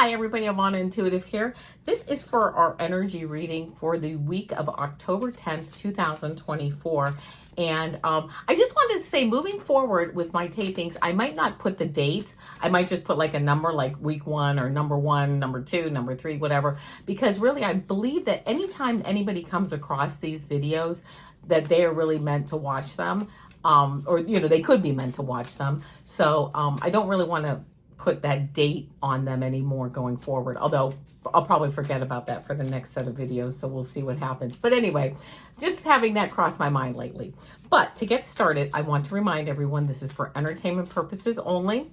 Hi everybody, Avana Intuitive here. This is for our energy reading for the week of October 10th, 2024. And I just wanted to say, moving forward with my tapings, I might not put the dates. I might just put like a number like week 1 or number 1, number 2, number 3, whatever. Because really, I believe that anytime anybody comes across these videos, that they are really meant to watch them. Or, they could be meant to watch them. So I don't really want to put that date on them anymore going forward, although I'll probably forget about that for the next set of videos, so we'll see what happens. But anyway, just having that cross my mind lately. But to get started, I want to remind everyone this is for entertainment purposes only.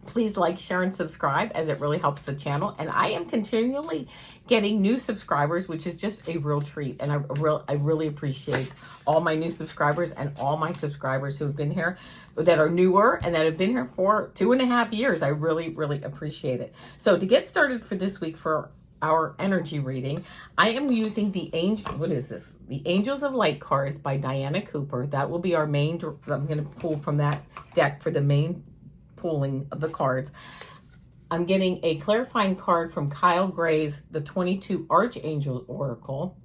Please like, share, and subscribe, as it really helps the channel. And I am continually getting new subscribers, which is just a real treat. And I really appreciate all my new subscribers and all my subscribers who have been here that are newer and that have been here for 2.5 years. I really, really appreciate it. So to get started for this week for our energy reading, I am using the The Angels of Light cards by Diana Cooper. That will be our main. I'm going to pull from that deck for the main pulling of the cards. I'm getting a clarifying card from Kyle Gray's The 22 Archangel Oracle.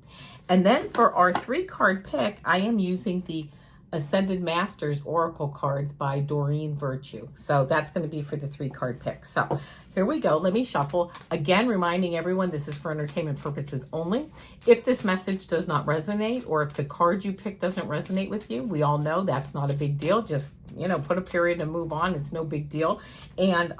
And then for our 3-card pick, I am using the Ascended Masters Oracle cards by Doreen Virtue. So that's going to be for the 3-card pick. So here we go. Let me shuffle. Again, reminding everyone this is for entertainment purposes only. If this message does not resonate, or if the card you pick doesn't resonate with you, we all know that's not a big deal. Just, put a period and move on. It's no big deal. And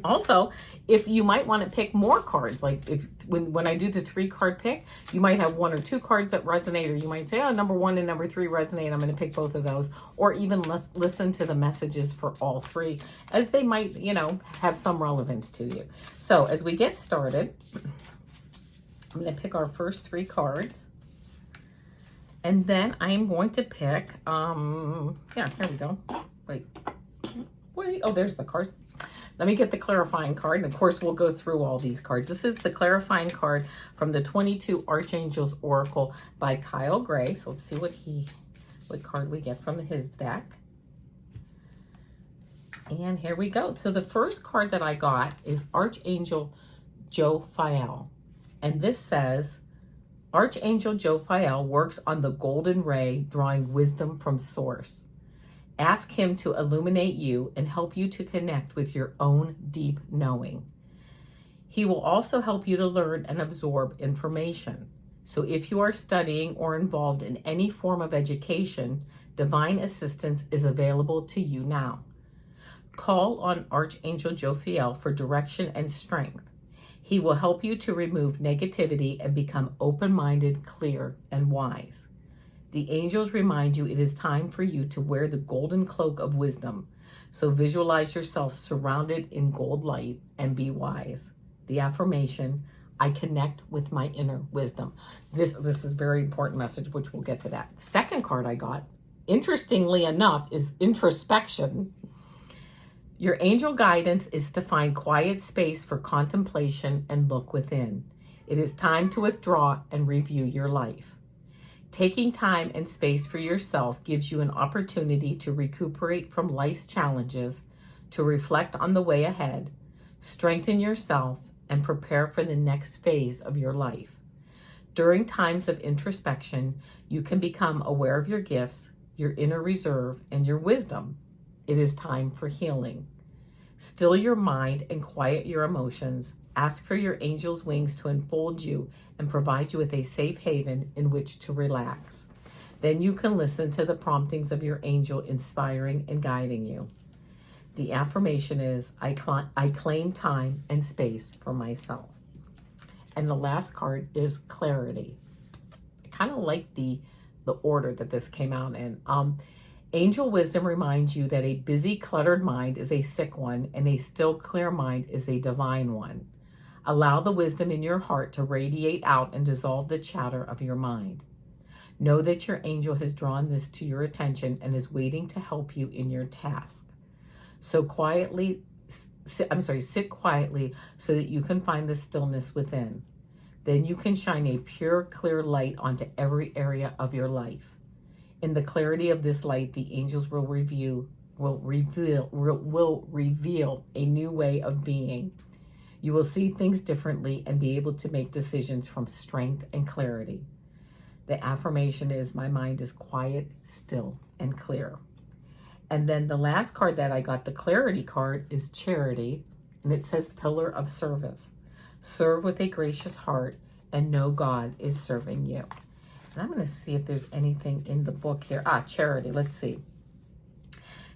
also, if you might want to pick more cards, like when I do the 3-card pick, you might have 1 or 2 cards that resonate, or you might say, oh, number 1 and number 3 resonate. I'm going to pick both of those, or even listen to the messages for all 3, as they might, have some relevance to you. So as we get started, I'm going to pick our first 3 cards. And then I am going to pick, here we go. Wait. Oh, there's the cards. Let me get the clarifying card. And of course, we'll go through all these cards. This is the clarifying card from the 22 Archangels Oracle by Kyle Gray. So let's see what card we get from his deck. And here we go. So the first card that I got is Archangel Jophiel. And this says, Archangel Jophiel works on the golden ray, drawing wisdom from source. Ask him to illuminate you and help you to connect with your own deep knowing. He will also help you to learn and absorb information. So if you are studying or involved in any form of education, divine assistance is available to you now. Call on Archangel Jophiel for direction and strength. He will help you to remove negativity and become open-minded, clear, and wise. The angels remind you it is time for you to wear the golden cloak of wisdom. So visualize yourself surrounded in gold light and be wise. The affirmation, I connect with my inner wisdom. This is a very important message, which we'll get to that. Second card I got, interestingly enough, is introspection. Your angel guidance is to find quiet space for contemplation and look within. It is time to withdraw and review your life. Taking time and space for yourself gives you an opportunity to recuperate from life's challenges, to reflect on the way ahead, strengthen yourself, and prepare for the next phase of your life. During times of introspection, you can become aware of your gifts, your inner reserve, and your wisdom. It is time for healing. Still your mind and quiet your emotions. Ask for your angel's wings to enfold you and provide you with a safe haven in which to relax. Then you can listen to the promptings of your angel inspiring and guiding you. The affirmation is, I claim time and space for myself. And the last card is clarity. I kind of like the order that this came out in. Angel wisdom reminds you that a busy, cluttered mind is a sick one, and a still, clear mind is a divine one. Allow the wisdom in your heart to radiate out and dissolve the chatter of your mind. Know that your angel has drawn this to your attention and is waiting to help you in your task. So sit quietly so that you can find the stillness within. Then you can shine a pure, clear light onto every area of your life. In the clarity of this light, the angels will reveal a new way of being. You will see things differently and be able to make decisions from strength and clarity. The affirmation is, my mind is quiet, still, and clear. And then the last card that I got, the clarity card, is charity. And it says pillar of service. Serve with a gracious heart and know God is serving you. And I'm going to see if there's anything in the book here. Charity. Let's see.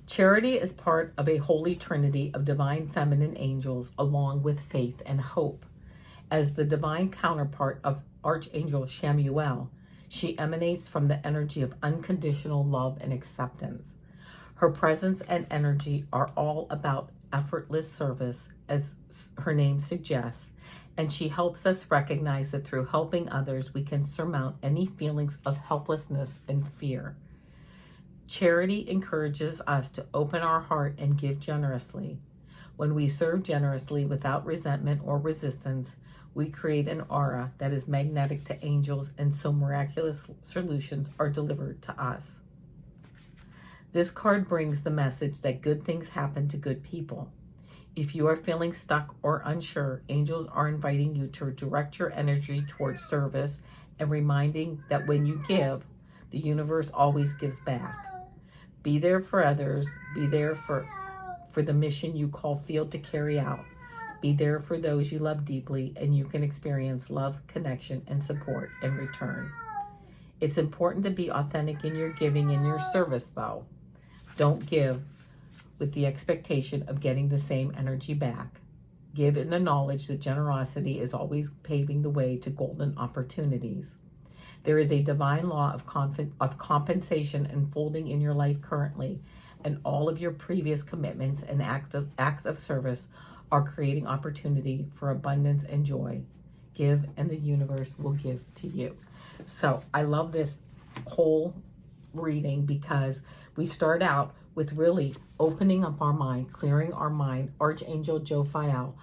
Charity is part of a holy trinity of divine feminine angels along with faith and hope. As the divine counterpart of Archangel Chamuel, she emanates from the energy of unconditional love and acceptance. Her presence and energy are all about effortless service, as her name suggests, and she helps us recognize that through helping others, we can surmount any feelings of helplessness and fear. Charity encourages us to open our heart and give generously. When we serve generously without resentment or resistance, we create an aura that is magnetic to angels, and so miraculous solutions are delivered to us. This card brings the message that good things happen to good people. If you are feeling stuck or unsure, angels are inviting you to direct your energy towards service and reminding that when you give, the universe always gives back. Be there for others. Be there for the mission you call field to carry out. Be there for those you love deeply, and you can experience love, connection, and support in return. It's important to be authentic in your giving and your service, though. Don't give with the expectation of getting the same energy back. Give in the knowledge that generosity is always paving the way to golden opportunities. There is a divine law of compensation unfolding in your life currently, and all of your previous commitments and acts of service are creating opportunity for abundance and joy. Give, and the universe will give to you. So I love this whole reading because we start out with really opening up our mind, clearing our mind. Archangel Jophiel,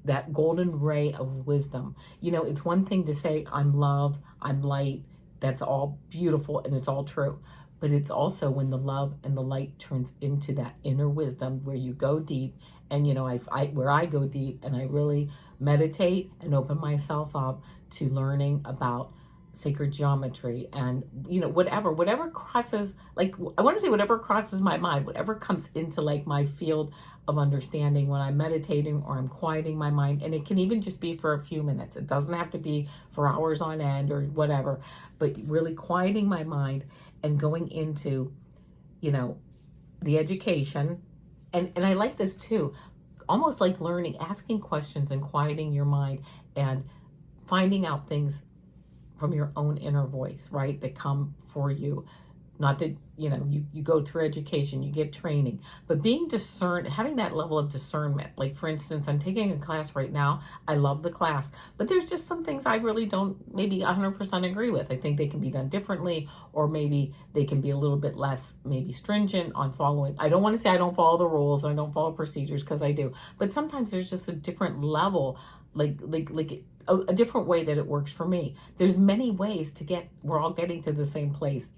that golden ray of wisdom. You know, it's one thing to say, I'm love, I'm light. That's all beautiful and it's all true. But it's also when the love and the light turns into that inner wisdom where you go deep. And, you know, where I go deep and I really meditate and open myself up to learning about sacred geometry and, you know, whatever crosses, like, I want to say whatever crosses my mind, whatever comes into like my field of understanding when I'm meditating or I'm quieting my mind. And it can even just be for a few minutes. It doesn't have to be for hours on end or whatever, but really quieting my mind and going into, you know, the education. And I like this too, almost like learning, asking questions and quieting your mind and finding out things from your own inner voice, right? That come for you. Not that, you know, you go through education, you get training, but being discerned, having that level of discernment. Like, for instance, I'm taking a class right now. I love the class, but there's just some things I really don't maybe 100% agree with. I think they can be done differently, or maybe they can be a little bit less maybe stringent on following. I don't want to say I don't follow the rules, I don't follow procedures, because I do, but sometimes there's just a different level, like a different way that it works for me. There's many ways to get, we're all getting to the same place.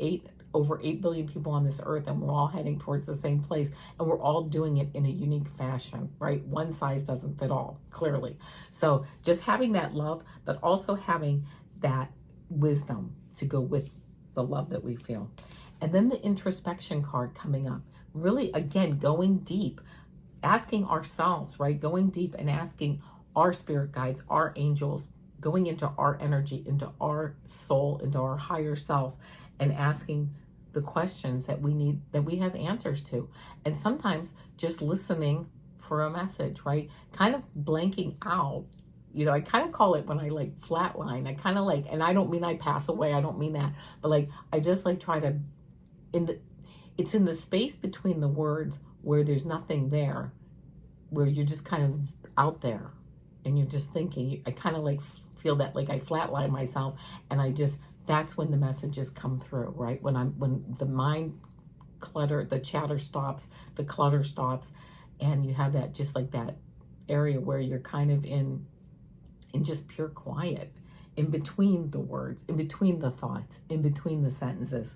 Over 8 billion people on this earth, and we're all heading towards the same place, and we're all doing it in a unique fashion, right? One size doesn't fit all, clearly. So just having that love, but also having that wisdom to go with the love that we feel. And then the introspection card coming up, really, again, going deep, asking ourselves, right? Going deep and asking our spirit guides, our angels, going into our energy, into our soul, into our higher self, and asking the questions that we need, that we have answers to. And sometimes just listening for a message, right? Kind of blanking out. You know, I kind of call it when I like flatline. I kind of like, and I don't mean I pass away, I don't mean that, but like, I just like try to, it's in the space between the words where there's nothing there, where you're just kind of out there and you're just thinking. I kind of like feel that like I flatline myself, and I just, that's when the messages come through, right? When the mind clutter, the chatter stops, the clutter stops, and you have that, just like that area where you're kind of in just pure quiet, in between the words, in between the thoughts, in between the sentences,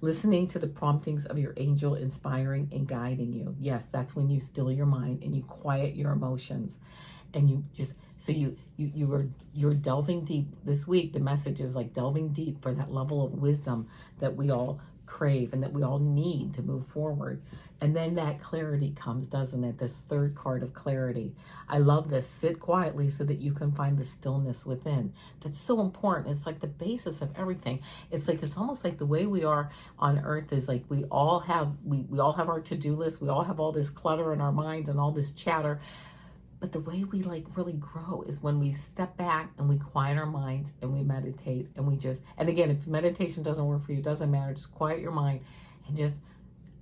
listening to the promptings of your angel inspiring and guiding you. Yes, that's when you still your mind and you quiet your emotions. and you just, so you're delving deep this week. The message is like delving deep for that level of wisdom that we all crave and that we all need to move forward. And then that clarity comes, doesn't it? This third card of clarity. I love this. Sit quietly so that you can find the stillness within. That's so important. It's like the basis of everything. It's like, it's almost like the way we are on earth is like we all have our to-do list. We all have all this clutter in our minds and all this chatter. But the way we like really grow is when we step back and we quiet our minds and we meditate and we just, and again, if meditation doesn't work for you, it doesn't matter. Just quiet your mind and just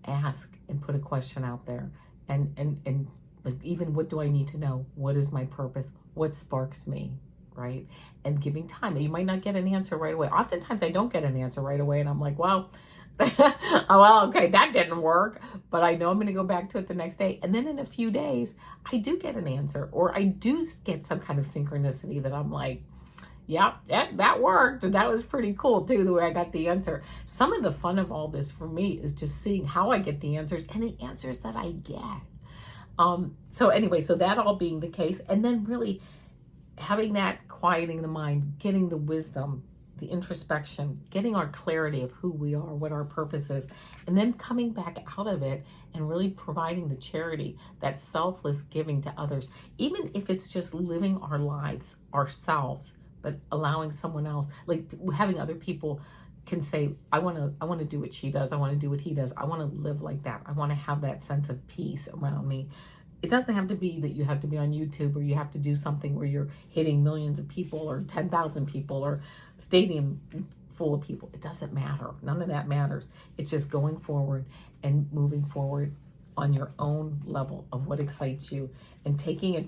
ask and put a question out there. And like, even what do I need to know? What is my purpose? What sparks me? Right? And giving time. You might not get an answer right away. Oftentimes I don't get an answer right away and I'm like, well, well, okay, that didn't work, but I know I'm going to go back to it the next day. And then in a few days, I do get an answer, or I do get some kind of synchronicity that I'm like, yeah, that worked. And that was pretty cool too, the way I got the answer. Some of the fun of all this for me is just seeing how I get the answers and the answers that I get. So anyway, so that all being the case, and then really having that quieting the mind, getting the wisdom, the introspection, getting our clarity of who we are, what our purpose is, and then coming back out of it and really providing the charity, that selfless giving to others, even if it's just living our lives ourselves, but allowing someone else, like having other people can say, I want to do what she does. I want to do what he does. I want to live like that. I want to have that sense of peace around me. It doesn't have to be that you have to be on YouTube or you have to do something where you're hitting millions of people or 10,000 people or stadium full of people. It doesn't matter. None of that matters. It's just going forward and moving forward on your own level of what excites you and taking it,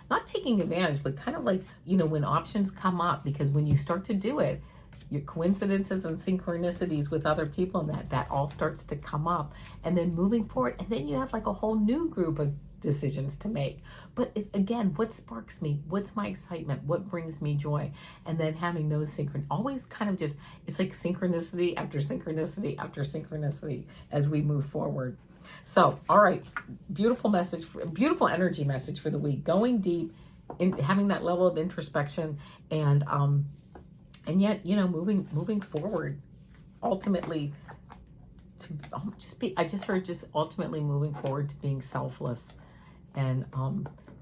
not taking advantage, but kind of like, you know, when options come up, because when you start to do it, your coincidences and synchronicities with other people and that all starts to come up, and then moving forward, and then you have like a whole new group of decisions to make. But again, what sparks me? What's my excitement? What brings me joy? And then having those always kind of just, it's like synchronicity after synchronicity after synchronicity as we move forward. So, all right, beautiful message, beautiful energy message for the week. Going deep in having that level of introspection and yet, you know, moving forward, ultimately to I just heard just ultimately moving forward to being selfless, and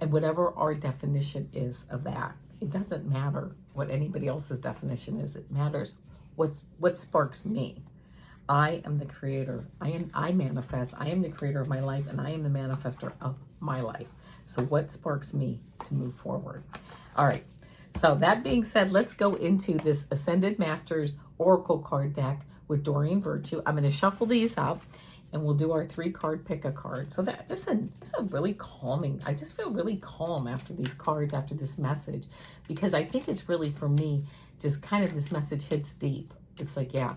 whatever our definition is of that. It doesn't matter what anybody else's definition is. It matters what sparks me. I am the creator. I manifest. I am the creator of my life, and I am the manifester of my life. So what sparks me to move forward? All right. So that being said, let's go into this Ascended Masters Oracle card deck with Doreen Virtue. I'm going to shuffle these up and we'll do our 3-card pick a card. So that this is a really calming. I just feel really calm after these cards, after this message, because I think it's really, for me, just kind of this message hits deep. It's like, yeah,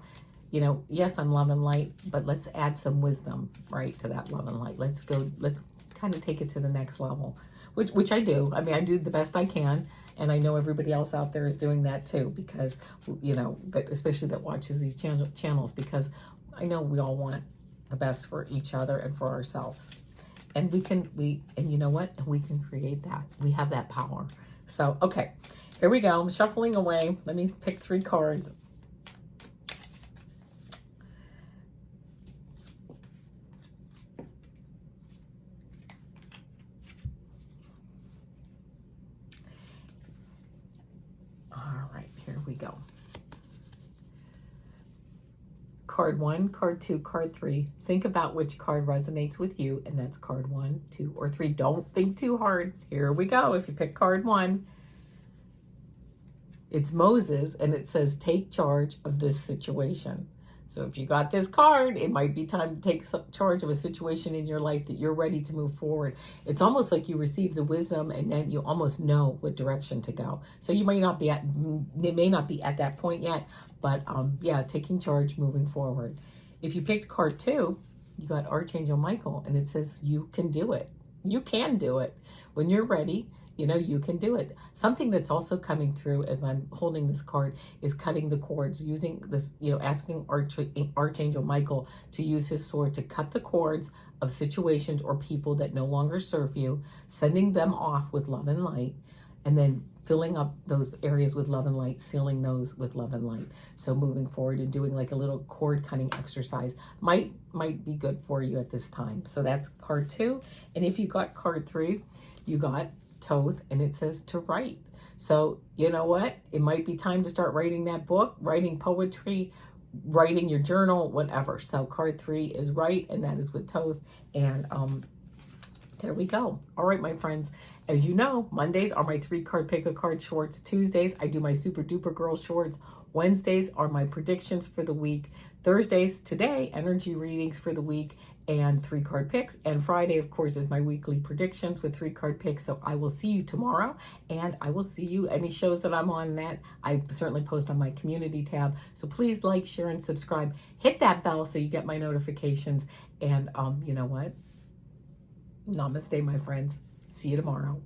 you know, yes, I'm love and light, but let's add some wisdom, right, to that love and light. Let's kind of take it to the next level, which I do. I mean, I do the best I can. And I know everybody else out there is doing that too, because, you know, especially that watches these channels, because I know we all want the best for each other and for ourselves. And and you know what? We can create that. We have that power. So, okay, here we go. I'm shuffling away. Let me pick 3 cards. We go. Card 1, card 2, card 3. Think about which card resonates with you, and that's card 1, 2, or 3. Don't think too hard. Here we go. If you pick card 1, it's Moses, and it says, take charge of this situation. So if you got this card, it might be time to take charge of a situation in your life that you're ready to move forward. It's almost like you receive the wisdom and then you almost know what direction to go. So you may not be at that point yet, but yeah, taking charge, moving forward. If you picked card 2, you got Archangel Michael, and it says you can do it. You can do it. When you're ready, you know, you can do it. Something that's also coming through as I'm holding this card is cutting the cords, using this, you know, asking Archangel Michael to use his sword to cut the cords of situations or people that no longer serve you, sending them off with love and light, and then filling up those areas with love and light, sealing those with love and light. So moving forward and doing like a little cord cutting exercise might be good for you at this time. So that's card 2. And if you got card 3, you got Thoth, and it says to write. So you know what? It might be time to start writing that book, writing poetry, writing your journal, whatever. So card 3 is write, and that is with Thoth. And there we go. All right, my friends. As you know, Mondays are my 3-card pick a card shorts. Tuesdays, I do my super duper girl shorts. Wednesdays are my predictions for the week. Thursdays, today, energy readings for the week and 3-card picks. And Friday, of course, is my weekly predictions with 3-card picks. So I will see you tomorrow, and I will see you any shows that I'm on that I certainly post on my community tab. So please like, share, and subscribe. Hit that bell so you get my notifications. And you know what? Namaste, my friends. See you tomorrow.